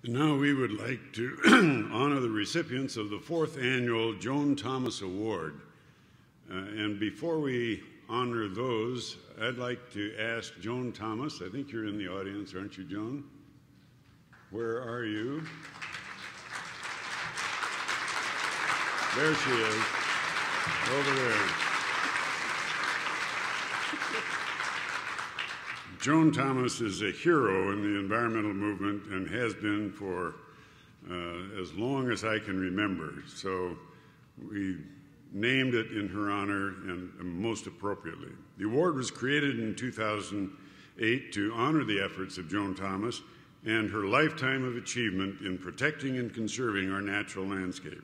Now we would like to honor the recipients of the 4th Annual Joan Thomas Award. And before we honor those, I'd like to ask Joan Thomas, I think you're in the audience, aren't you, Joan? Where are you? There she is, over there. Joan Thomas is a hero in the environmental movement and has been for as long as I can remember. So we named it in her honor and most appropriately. The award was created in 2008 to honor the efforts of Joan Thomas and her lifetime of achievement in protecting and conserving our natural landscape.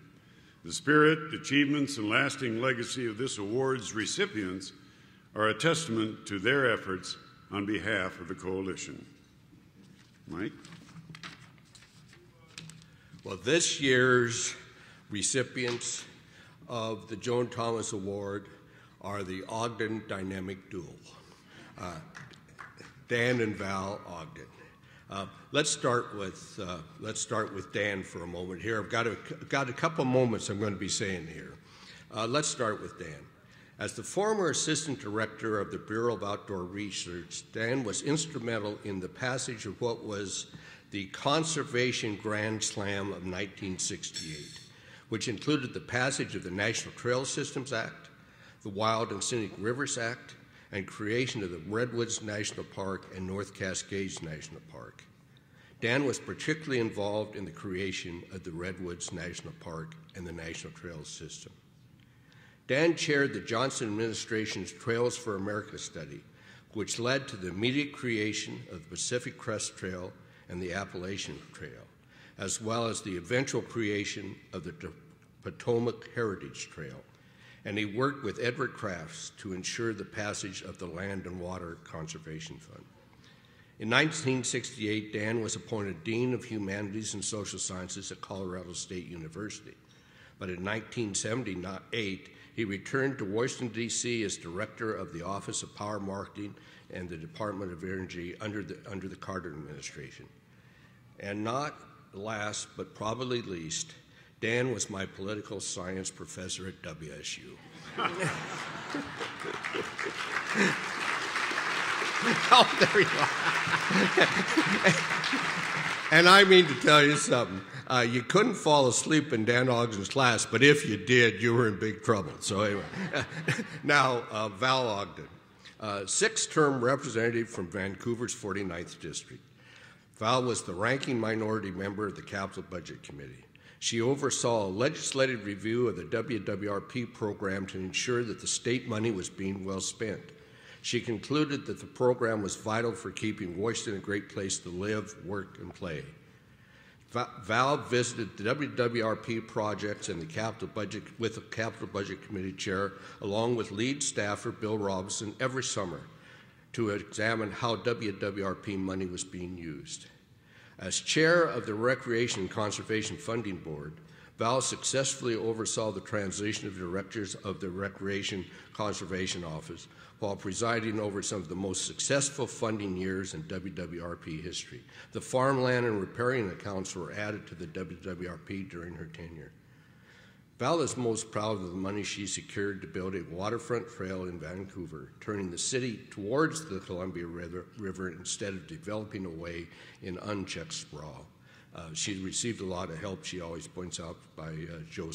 The spirit, achievements, and lasting legacy of this award's recipients are a testament to their efforts on behalf of the coalition. Mike? Well, this year's recipients of the Joan Thomas Award are the Ogden Dynamic Duo, Dan and Val Ogden. Let's start with Dan for a moment here. I've got a couple moments I'm going to be saying here. Let's start with Dan. As the former assistant director of the Bureau of Outdoor Research, Dan was instrumental in the passage of what was the Conservation Grand Slam of 1968, which included the passage of the National Trail Systems Act, the Wild and Scenic Rivers Act, and creation of the Redwoods National Park and North Cascades National Park. Dan was particularly involved in the creation of the Redwoods National Park and the National Trails System. Dan chaired the Johnson administration's Trails for America study, which led to the immediate creation of the Pacific Crest Trail and the Appalachian Trail, as well as the eventual creation of the Potomac Heritage Trail. And he worked with Edward Crafts to ensure the passage of the Land and Water Conservation Fund. In 1968, Dan was appointed Dean of Humanities and Social Sciences at Colorado State University. But in 1978, he returned to Washington, D.C. as director of the Office of Power Marketing and the Department of Energy under the Carter administration. And not last, but probably least, Dan was my political science professor at WSU. Oh, there you are. And I mean to tell you something. You couldn't fall asleep in Dan Ogden's class, but if you did, you were in big trouble. So anyway, now Val Ogden, 6th-term representative from Vancouver's 49th District. Val was the ranking minority member of the Capital Budget Committee. She oversaw a legislative review of the WWRP program to ensure that the state money was being well spent. She concluded that the program was vital for keeping Washington a great place to live, work, and play. Val visited the WWRP projects and the Capital Budget with the Capital Budget Committee chair, along with lead staffer Bill Robinson, every summer to examine how WWRP money was being used. As chair of the Recreation and Conservation Funding Board, Val successfully oversaw the transition of directors of the Recreation Conservation Office while presiding over some of the most successful funding years in WWRP history. The farmland and riparian accounts were added to the WWRP during her tenure. Val is most proud of the money she secured to build a waterfront trail in Vancouver, turning the city towards the Columbia River instead of developing away in unchecked sprawl. She received a lot of help, she always points out, by Joe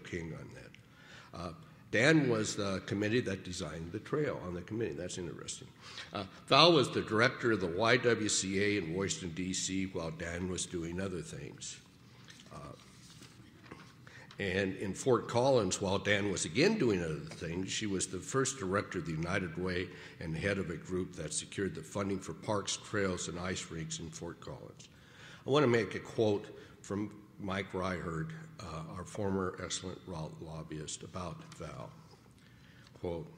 King on that. Dan was the committee that designed the trail on the committee. That's interesting. Val was the director of the YWCA in Washington, D.C., while Dan was doing other things. And in Fort Collins, while Dan was again doing other things, she was the first director of the United Way and head of a group that secured the funding for parks, trails, and ice rinks in Fort Collins. I want to make a quote from Mike Ryherd, our former excellent lobbyist, about Val. Quote,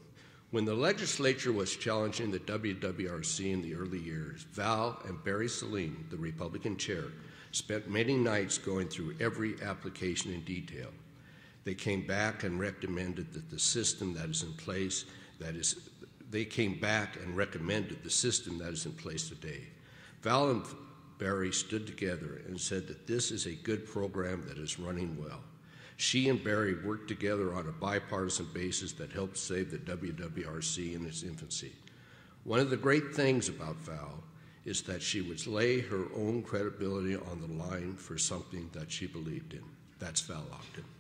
"When the legislature was challenging the WWRC in the early years, Val and Barry Saline, the Republican chair, spent many nights going through every application in detail. They came back and recommended that the system that is in place They came back and recommended the system that is in place today. Val Barry stood together and said that this is a good program that is running well. She and Barry worked together on a bipartisan basis that helped save the WWRC in its infancy. One of the great things about Val is that she would lay her own credibility on the line for something that she believed in. That's Val Ogden.